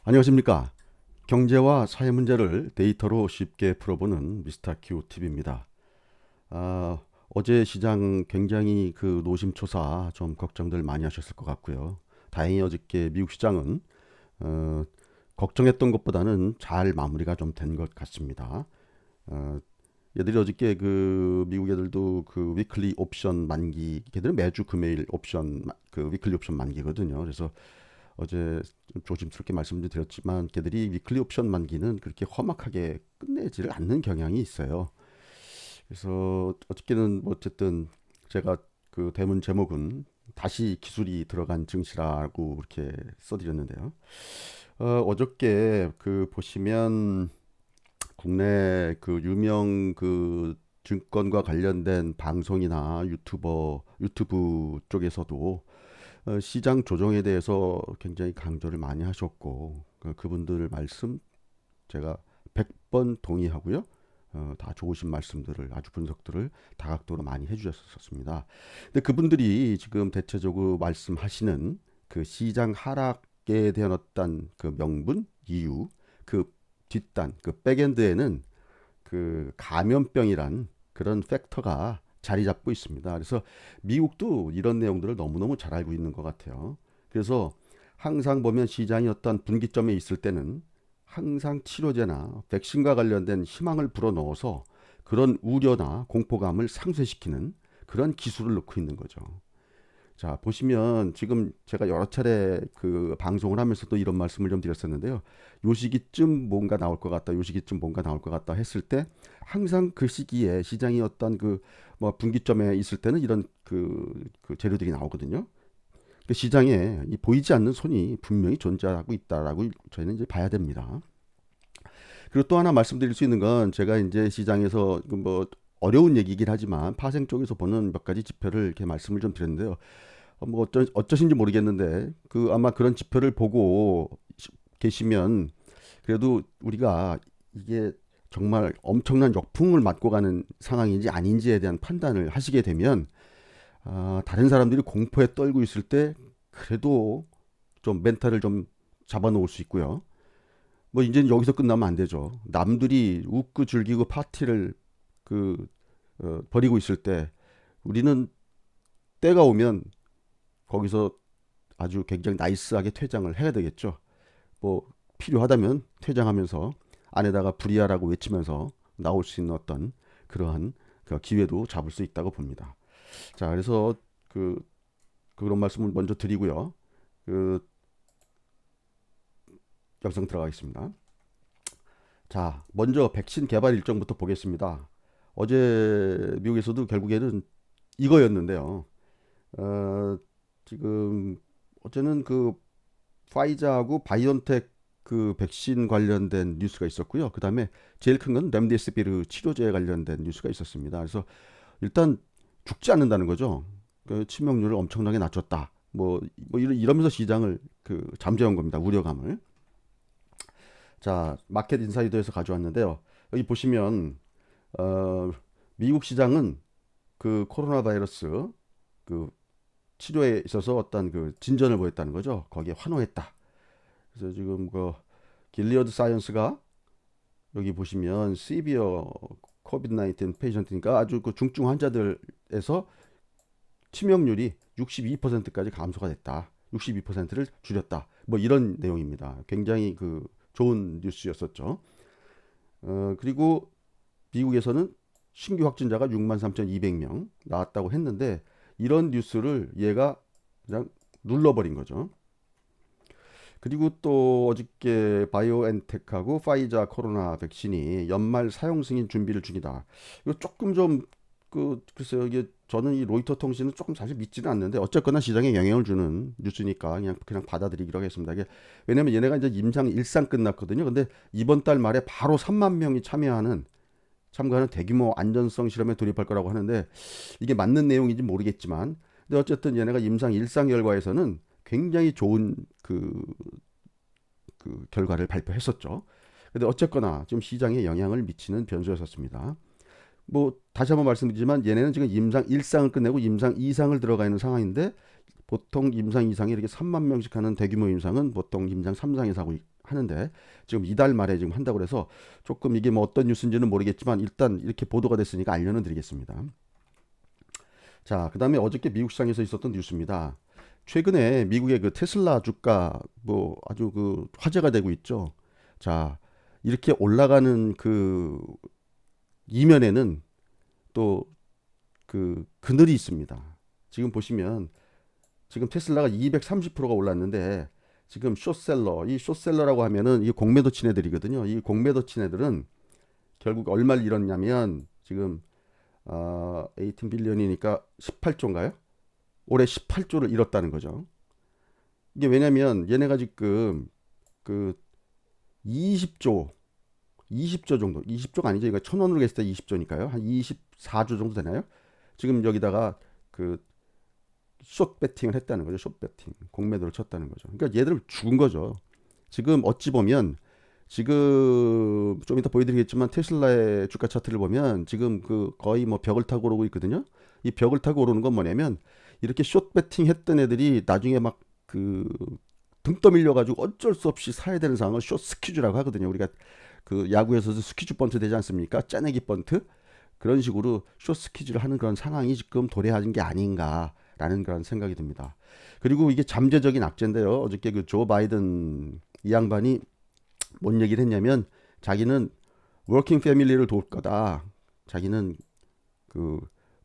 안녕하십니까. 경제와 사회 문제를 데이터로 쉽게 풀어보는 미스터 큐 TV입니다. 어제 시장 굉장히 그 노심초사 좀 걱정들 많이 하셨을 것 같고요. 다행히 어저께 미국 시장은 어, 걱정했던 것보다는 잘 마무리가 좀 된 것 같습니다. 어, 얘들이 어저께 그 미국 애들도 그 위클리 옵션 만기, 걔들은 매주 금요일 옵션 그 위클리 옵션 만기거든요. 그래서 어제 좀 조심스럽게 말씀을 드렸지만 걔들이 위클리 옵션 만기는 그렇게 험악하게 끝내지를 않는 경향이 있어요. 그래서 어저께는 뭐 어쨌든 제가 그 대문 제목은 다시 기술이 들어간 증시라고 이렇게 써드렸는데요. 어저께 그 보시면 국내 그 유명 그 증권과 관련된 방송이나 유튜브 쪽에서도 시장 조정에 대해서 굉장히 강조를 많이 하셨고 그분들 말씀 제가 100번 동의하고요. 다 좋으신 말씀들을 아주 분석들을 다각도로 많이 해주셨었습니다. 근데 그분들이 지금 대체적으로 말씀하시는 그 시장 하락에 대한 어떤 그 명분, 이유, 그 뒷단, 그 백엔드에는 그 감염병이란 그런 팩터가 자리 잡고 있습니다. 그래서 미국도 이런 내용들을 너무너무 잘 알고 있는 것 같아요. 그래서 항상 보면 시장이 어떤 분기점에 있을 때는 항상 치료제나 백신과 관련된 희망을 불어넣어서 그런 우려나 공포감을 상쇄시키는 그런 기술을 넣고 있는 거죠. 자, 보시면 지금 제가 여러 차례 그 방송을 하면서도 이런 말씀을 좀 드렸었는데요. 요 시기쯤 뭔가 나올 것 같다, 요 시기쯤 뭔가 나올 것 같다 했을 때 항상 그 시기에 시장이 어떤 그 뭐 분기점에 있을 때는 이런 그 재료들이 나오거든요. 그 시장에 이 보이지 않는 손이 분명히 존재하고 있다라고 저희는 이제 봐야 됩니다. 그리고 또 하나 말씀드릴 수 있는 건 제가 이제 시장에서 그뭐 어려운 얘기긴 하지만 파생 쪽에서 보는 몇 가지 지표를 이렇게 말씀을 좀 드렸는데요. 뭐 어쩌신지 모르겠는데 그 아마 그런 지표를 보고 계시면 그래도 우리가 이게 정말 엄청난 역풍을 맞고 가는 상황인지 아닌지에 대한 판단을 하시게 되면 다른 사람들이 공포에 떨고 있을 때 그래도 좀 멘탈을 좀 잡아놓을 수 있고요. 뭐 이제는 여기서 끝나면 안 되죠. 남들이 웃고 즐기고 파티를 그 벌이고 있을 때 우리는 때가 오면 거기서 아주 굉장히 나이스하게 퇴장을 해야 되겠죠. 뭐 필요하다면 퇴장하면서 안에다가 불이야라고 외치면서 나올 수 있는 어떤 그러한 그 기회도 잡을 수 있다고 봅니다. 자, 그래서 그 그런 말씀을 먼저 드리고요. 그 영상 들어가겠습니다. 자, 먼저 백신 개발 일정부터 보겠습니다. 어제 미국에서도 결국에는 이거였는데요. 어, 지금 어제는 그 파이자하고 바이온텍 그 백신 관련된 뉴스가 있었고요. 그다음에 제일 큰 건 렘데시비르 치료제 관련된 뉴스가 있었습니다. 그래서 일단 죽지 않는다는 거죠. 그 치명률을 엄청나게 낮췄다. 뭐 이러면서 시장을 그 잠재운 겁니다. 우려감을. 자, 마켓 인사이더에서 가져왔는데요. 여기 보시면 미국 시장은 그 코로나 바이러스 그 치료에 있어서 어떤 그 진전을 보였다는 거죠. 거기에 환호했다. 그래서 지금 그 길리어드 사이언스가 여기 보시면 시비어 코비드 19 페이션트니까 아주 그 중증 환자들에서 치명률이 62%까지 감소가 됐다. 62%를 줄였다. 뭐 이런 내용입니다. 굉장히 그 좋은 뉴스였었죠. 그리고 미국에서는 신규 확진자가 63,200명 나왔다고 했는데 이런 뉴스를 얘가 그냥 눌러버린 거죠. 그리고 또 어저께 바이오엔텍하고 파이자 코로나 백신이 연말 사용 승인 준비를 중이다. 이거 조금 좀 글쎄요 이게 저는 이 로이터 통신은 조금 사실 믿지는 않는데 어쨌거나 시장에 영향을 주는 뉴스니까 그냥 받아들이기로 하겠습니다. 이게 왜냐면 얘네가 이제 임상 일상 끝났거든요. 근데 이번 달 말에 바로 3만 명이 참가하는 대규모 안전성 실험에 돌입할 거라고 하는데 이게 맞는 내용인지 모르겠지만 근데 어쨌든 얘네가 임상 일상 결과에서는 굉장히 좋은 그 결과를 발표했었죠. 근데 어쨌거나 지금 시장에 영향을 미치는 변수였었습니다. 뭐 다시 한번 말씀드리지만 얘네는 지금 임상 1상을 끝내고 임상 2상을 들어가 있는 상황인데 보통 임상 2상이 이렇게 3만 명씩 하는 대규모 임상은 보통 임상 3상에서 하는데 지금 이달 말에 지금 한다고 그래서 조금 이게 뭐 어떤 뉴스인지는 모르겠지만 일단 이렇게 보도가 됐으니까 알려는 드리겠습니다. 자, 그다음에 어저께 미국 시장에서 있었던 뉴스입니다. 최근에 미국의 그 테슬라 주가 뭐 아주 그 화제가 되고 있죠. 자, 이렇게 올라가는 그 이면에는 또 그 그늘이 있습니다. 지금 보시면 지금 테슬라가 230%가 올랐는데 지금 숏셀러, 이 숏셀러라고 하면은 이 공매도 친 애들이거든요. 이 공매도 친 애들은 결국 얼마를 잃었냐면 지금 18빌리언이니까 18조인가요? 올해 18조를 잃었다는 거죠. 이게 왜냐면 얘네가 지금 그 20조, 20조 정도, 20조가 아니죠. 이거 천 원으로 했을 때 20조니까요. 한 24조 정도 되나요? 지금 여기다가 그 숏 배팅을 했다는 거죠. 숏 배팅. 공매도를 쳤다는 거죠. 그러니까 얘들을 죽은 거죠. 지금 어찌 보면 지금 좀 이따 보여드리겠지만 테슬라의 주가 차트를 보면 지금 그 거의 뭐 벽을 타고 오르고 있거든요. 이 벽을 타고 오르는 건 뭐냐면 이렇게 숏 배팅 했던 애들이 나중에 막 그 등 떠밀려 가지고 어쩔 수 없이 사야 되는 상황을 숏 스퀴즈라고 하거든요. 우리가 그 야구에서도 스퀴즈 번트 되지 않습니까? 짜내기 번트 그런 식으로 숏 스퀴즈를 하는 그런 상황이 지금 도래하는 게 아닌가라는 그런 생각이 듭니다. 그리고 이게 잠재적인 악재인데요. 어저께 그 조 바이든 이 양반이 뭔 얘기를 했냐면 자기는 워킹 패밀리를 도울 거다. 자기는 그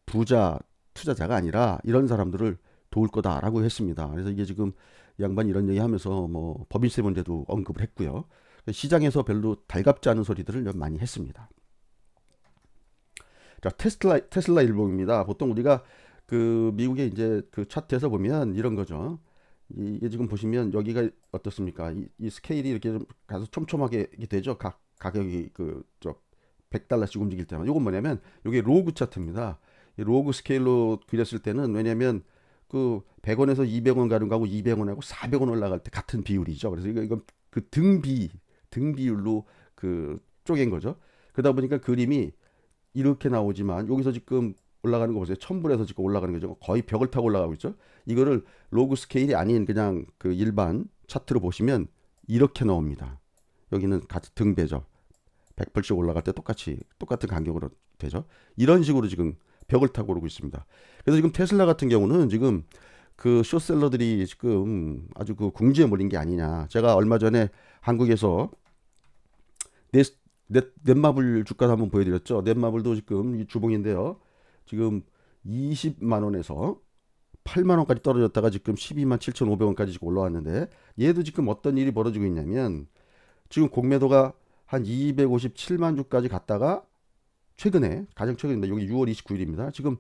부자 투자자가 아니라 이런 사람들을 도울 거다라고 했습니다. 그래서 이게 지금 양반이 이런 얘기하면서 뭐 법인세 문제도 언급을 했고요. 시장에서 별로 달갑지 않은 소리들을 좀 많이 했습니다. 자, 테슬라 일봉입니다. 보통 우리가 그 미국의 이제 그 차트에서 보면 이런 거죠. 이게 지금 보시면 여기가 어떻습니까? 이 스케일이 이렇게 좀 가서 촘촘하게 이렇게 되죠. 가격이 그저 100달러씩 움직일 때만. 이건 뭐냐면 이게 로그 차트입니다. 이 로그 스케일로 그렸을 때는 왜냐면 그 100원에서 200원 가는 거하고 200원하고 400원 올라갈 때 같은 비율이죠. 그래서 이건 그 등비율로 그 쪼갠 거죠. 그러다 보니까 그림이 이렇게 나오지만 여기서 지금 올라가는 거 보세요. 1000불에서 지금 올라가는 거죠. 거의 벽을 타고 올라가고 있죠. 이거를 로그 스케일이 아닌 그냥 그 일반 차트로 보시면 이렇게 나옵니다. 여기는 같은 등배죠. 100불씩 올라갈 때 똑같은 간격으로 되죠. 이런 식으로 지금 벽을 타고 오르고 있습니다. 그래서 지금 테슬라 같은 경우는 지금 그 숏셀러들이 지금 아주 그 궁지에 몰린 게 아니냐. 제가 얼마 전에 한국에서 넷마블 주가도 한번 보여드렸죠. 넷마블도 지금 이 주봉인데요. 지금 20만 원에서 8만 원까지 떨어졌다가 지금 12만 7,500원까지 지금 올라왔는데 얘도 지금 어떤 일이 벌어지고 있냐면 지금 공매도가 한 257만 주까지 갔다가 최근에 가장 최근입니다. 여기 6월 29일입니다. 지금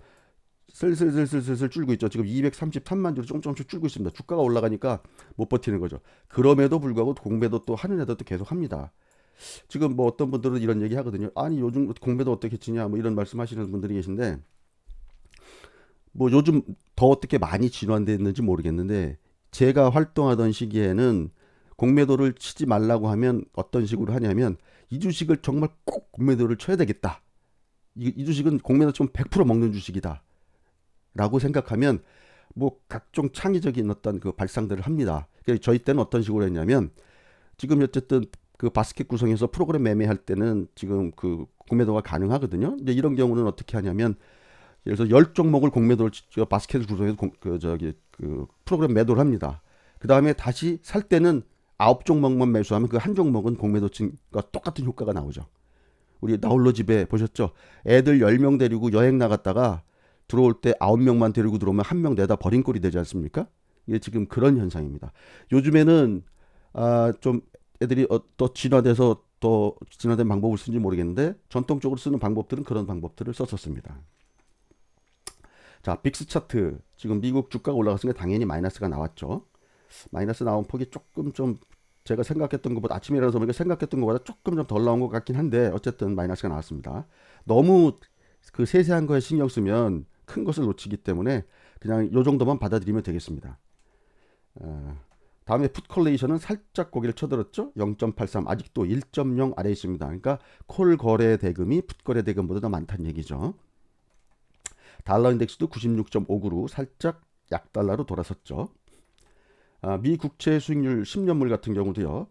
슬슬 줄고 있죠. 지금 233만 주로 조금씩 줄고 있습니다. 주가가 올라가니까 못 버티는 거죠. 그럼에도 불구하고 공매도 또 하는 애들도 계속 합니다. 지금 뭐 어떤 분들은 이런 얘기 하거든요. 아니 요즘 공매도 어떻게 치냐 뭐 이런 말씀하시는 분들이 계신데 뭐 요즘 더 어떻게 많이 진화됐는지 모르겠는데 제가 활동하던 시기에는 공매도를 치지 말라고 하면 어떤 식으로 하냐면 이 주식을 정말 꼭 공매도를 쳐야 되겠다. 이 주식은 공매도 치면 100% 먹는 주식이다. 라고 생각하면 뭐 각종 창의적인 어떤 그 발상들을 합니다. 그래서 저희 때는 어떤 식으로 했냐면 지금 어쨌든 그 바스켓 구성에서 프로그램 매매할 때는 지금 그 공매도가 가능하거든요. 근데 이런 경우는 어떻게 하냐면 예를 들어서 10종목을 공매도를 바스켓을 구성해서 그 프로그램 매도를 합니다. 그다음에 다시 살 때는 9종목만 매수하면 그 한 종목은 공매도 친과 똑같은 효과가 나오죠. 우리 나홀로 집에 보셨죠? 애들 10명 데리고 여행 나갔다가 들어올 때 9명만 데리고 들어오면 한 명 내다 버린 꼴이 되지 않습니까? 이게 지금 그런 현상입니다. 요즘에는 좀 애들이 더 진화돼서 더 진화된 방법을 쓰는지 모르겠는데 전통적으로 쓰는 방법들은 그런 방법들을 썼었습니다. 자, 빅스 차트 지금 미국 주가가 올라갔으니까 당연히 마이너스가 나왔죠. 마이너스 나온 폭이 조금 좀 제가 생각했던 것보다 아침에 일어나서 보니까 생각했던 것보다 조금 좀 덜 나온 것 같긴 한데 어쨌든 마이너스가 나왔습니다. 너무 그 세세한 거에 신경 쓰면 큰 것을 놓치기 때문에 그냥 요 정도만 받아들이면 되겠습니다. 다음에 풋 콜레이션은 살짝 고개를 쳐들었죠. 0.83 아직도 1.0 아래에 있습니다. 그러니까 콜 거래 대금이 풋 거래 대금보다 더 많다는 얘기죠. 달러 인덱스도 96.59로 살짝 약달러로 돌아섰죠. 미 국채 수익률 10년물 같은 경우도요.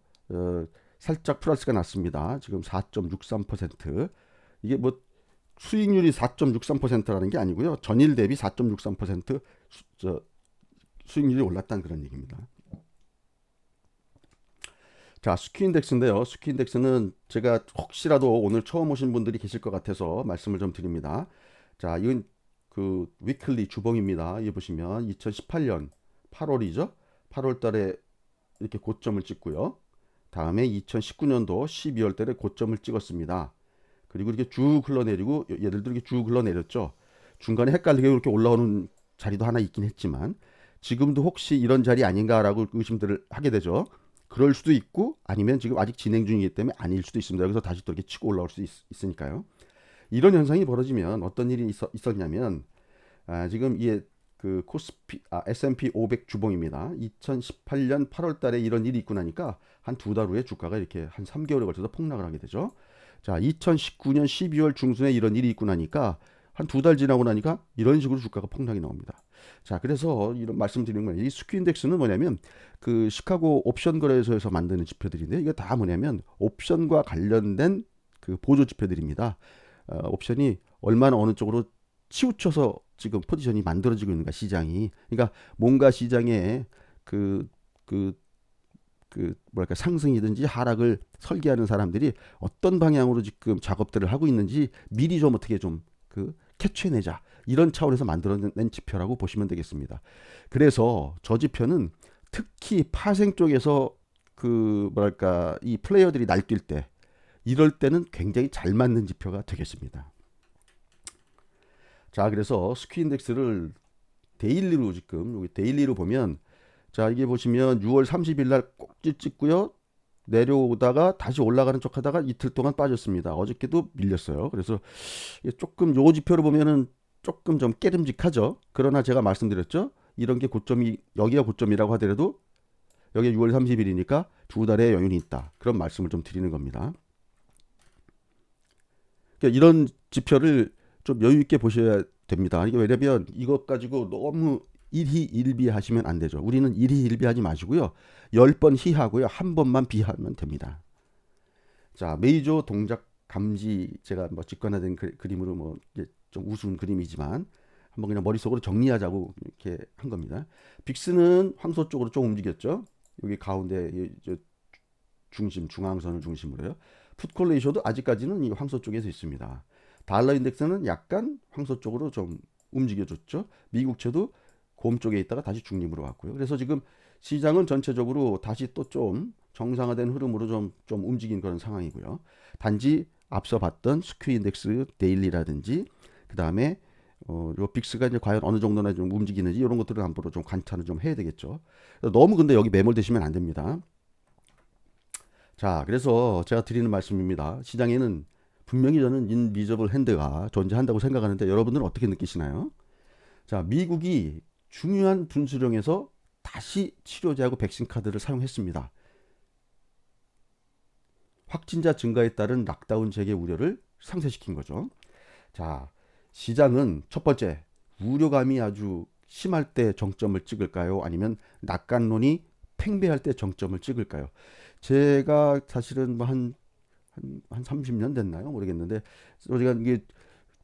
살짝 플러스가 났습니다. 지금 4.63%. 이게 뭐 수익률이 4.63%라는 게 아니고요. 전일 대비 4.63% 수익률이 올랐다는 그런 얘기입니다. 자, 스퀴인덱스인데요. 스퀴인덱스는 제가 혹시라도 오늘 처음 오신 분들이 계실 것 같아서 말씀을 좀 드립니다. 자, 이건 그 위클리 주봉입니다. 이 보시면 2018년 8월이죠. 8월 달에 이렇게 고점을 찍고요. 다음에 2019년도 12월 달에 고점을 찍었습니다. 그리고 이렇게 쭉 흘러내리고 얘들도 이렇게 쭉 흘러내렸죠. 중간에 헷갈리게 이렇게 올라오는 자리도 하나 있긴 했지만 지금도 혹시 이런 자리 아닌가라고 의심들을 하게 되죠. 그럴 수도 있고 아니면 지금 아직 진행 중이기 때문에 아닐 수도 있습니다. 여기서 다시 또 이렇게 치고 올라올 수 있으니까요. 이런 현상이 벌어지면 어떤 일이 있었냐면 지금 이게 그 S&P 500 주봉입니다. 2018년 8월 달에 이런 일이 있고 나니까 한 두 달 후에 주가가 이렇게 한 3개월에 걸쳐서 폭락을 하게 되죠. 자, 2019년 12월 중순에 이런 일이 있고 나니까 한 두 달 지나고 나니까 이런 식으로 주가가 폭락이 나옵니다. 자, 그래서 이런 말씀드리는 거예요. 이 스퀴인덱스는 뭐냐면 그 시카고 옵션 거래소에서 만드는 지표들인데 이게 다 뭐냐면 옵션과 관련된 그 보조 지표들입니다. 옵션이 얼마나 어느 쪽으로 치우쳐서 지금 포지션이 만들어지고 있는가 시장이. 그러니까 뭔가 시장에 그 뭐랄까 상승이든지 하락을 설계하는 사람들이 어떤 방향으로 지금 작업들을 하고 있는지 미리 좀 어떻게 좀 그 캐치해내자 이런 차원에서 만들어낸 지표라고 보시면 되겠습니다. 그래서 저 지표는 특히 파생 쪽에서 그 뭐랄까 이 플레이어들이 날뛸 때 이럴 때는 굉장히 잘 맞는 지표가 되겠습니다. 자, 그래서 스퀴인덱스를 데일리로 지금 여기 데일리로 보면 자, 이게 보시면 6월 30일 날 꼭지 찍고요. 내려오다가 다시 올라가는 척 하다가 이틀 동안 빠졌습니다. 어저께도 밀렸어요. 그래서 조금 요 지표를 보면은 조금 좀 깨름직하죠. 그러나 제가 말씀드렸죠. 이런 게 고점이 여기가 고점이라고 하더라도 여기 6월 30일이니까 두 달의 여유는 있다. 그런 말씀을 좀 드리는 겁니다. 그러니까 이런 지표를 좀 여유 있게 보셔야 됩니다. 이게 왜냐면 이것 가지고 너무 일희일비하시면 안 되죠. 우리는 일희일비하지 마시고요. 10번 희하고요. 한 번만 비하면 됩니다. 자, 메이저 동작 감지 제가 뭐 직관화된 그림으로 뭐 좀 우스운 그림이지만 한번 그냥 머릿속으로 정리하자고 이렇게 한 겁니다. 빅스는 황소 쪽으로 좀 움직였죠. 여기 가운데 중앙선을 중심으로요. 풋콜 레이쇼도 아직까지는 이 황소 쪽에서 있습니다. 달러 인덱스는 약간 황소 쪽으로 좀 움직여줬죠. 미국채도 곰 쪽에 있다가 다시 중립으로 왔고요. 그래서 지금 시장은 전체적으로 다시 또 좀 정상화된 흐름으로 좀 움직인 그런 상황이고요. 단지 앞서 봤던 스퀴 인덱스 데일리라든지 그 다음에 요 빅스가 이제 과연 어느 정도나 좀 움직이는지 이런 것들을 함부로 좀 관찰을 좀 해야 되겠죠. 너무 근데 여기 매몰되시면 안 됩니다. 자, 그래서 제가 드리는 말씀입니다. 시장에는 분명히 저는 인비저블 핸드가 존재한다고 생각하는데 여러분들은 어떻게 느끼시나요? 자, 미국이 중요한 분수령에서 다시 치료제하고 백신 카드를 사용했습니다. 확진자 증가에 따른 락다운 재개 우려를 상쇄시킨 거죠. 자, 시장은 첫 번째 우려감이 아주 심할 때 정점을 찍을까요? 아니면 낙관론이 팽배할 때 정점을 찍을까요? 제가 사실은 뭐 한 30년 됐나요? 모르겠는데 우리가 이게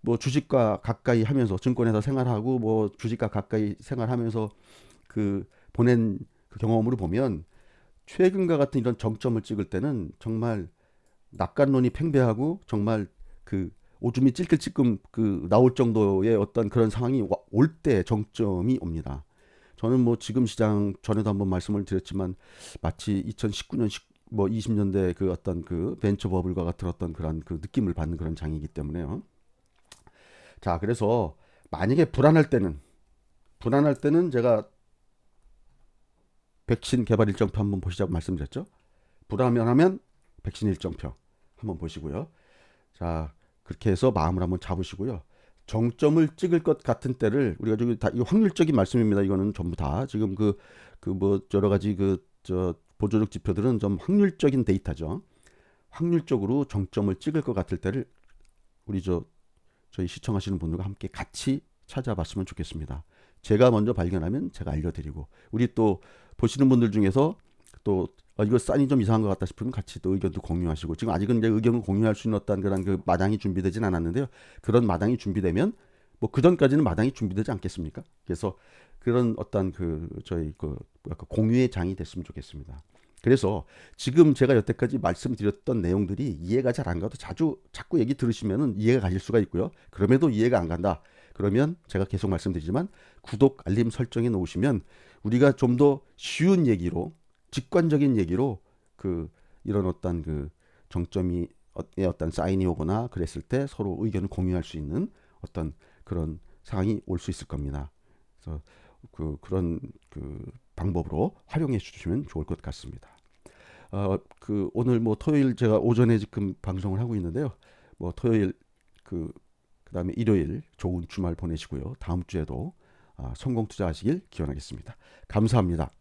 뭐 주식과 가까이 하면서 증권회사 생활하고 뭐 주식과 가까이 생활하면서 그 보낸 그 경험으로 보면 최근과 같은 이런 정점을 찍을 때는 정말 낙관론이 팽배하고 정말 그 오줌이 찔끔찔끔 그 나올 정도의 어떤 그런 상황이 올 때 정점이 옵니다. 저는 뭐 지금 시장 전에도 한번 말씀을 드렸지만 마치 2019년 뭐 20년대 그 어떤 그 벤처 버블과 같은 어떤 그런 그 느낌을 받는 그런 장이기 때문에요. 자, 그래서 만약에 불안할 때는 제가 백신 개발 일정표 한번 보시자고 말씀드렸죠. 불안하면 백신 일정표 한번 보시고요. 자, 그렇게 해서 마음을 한번 잡으시고요. 정점을 찍을 것 같은 때를 우리가 저기 다 이 확률적인 말씀입니다. 이거는 전부 다 지금 그 뭐 여러 가지 저 보조적 지표들은 좀 확률적인 데이터죠. 확률적으로 정점을 찍을 것 같을 때를 우리 저희 시청하시는 분들과 함께 같이 찾아봤으면 좋겠습니다. 제가 먼저 발견하면 제가 알려드리고 우리 또 보시는 분들 중에서 또 이거 사인이 좀 이상한 것 같다 싶으면 같이 또 의견도 공유하시고, 지금 아직은 이제 의견을 공유할 수 있는 어떤 그런 그 마당이 준비되진 않았는데요. 그런 마당이 준비되면 뭐 그전까지는 마당이 준비되지 않겠습니까? 그래서 그런 어떤 그 저희 그 뭐랄까 공유의 장이 됐으면 좋겠습니다. 그래서 지금 제가 여태까지 말씀드렸던 내용들이 이해가 잘 안 가도 자꾸 얘기 들으시면은 이해가 가실 수가 있고요. 그럼에도 이해가 안 간다. 그러면 제가 계속 말씀드리지만 구독, 알림 설정해 놓으시면 우리가 좀 더 쉬운 얘기로, 직관적인 얘기로 그 이런 어떤 그 정점이 어떤 사인이 오거나 그랬을 때 서로 의견을 공유할 수 있는 어떤 그런 상황이 올 수 있을 겁니다. 그래서 그런 그 방법으로 활용해 주시면 좋을 것 같습니다. 그 오늘 뭐 토요일 제가 오전에 지금 방송을 하고 있는데요. 뭐 토요일 그 그다음에 일요일 좋은 주말 보내시고요. 다음 주에도 성공 투자하시길 기원하겠습니다. 감사합니다.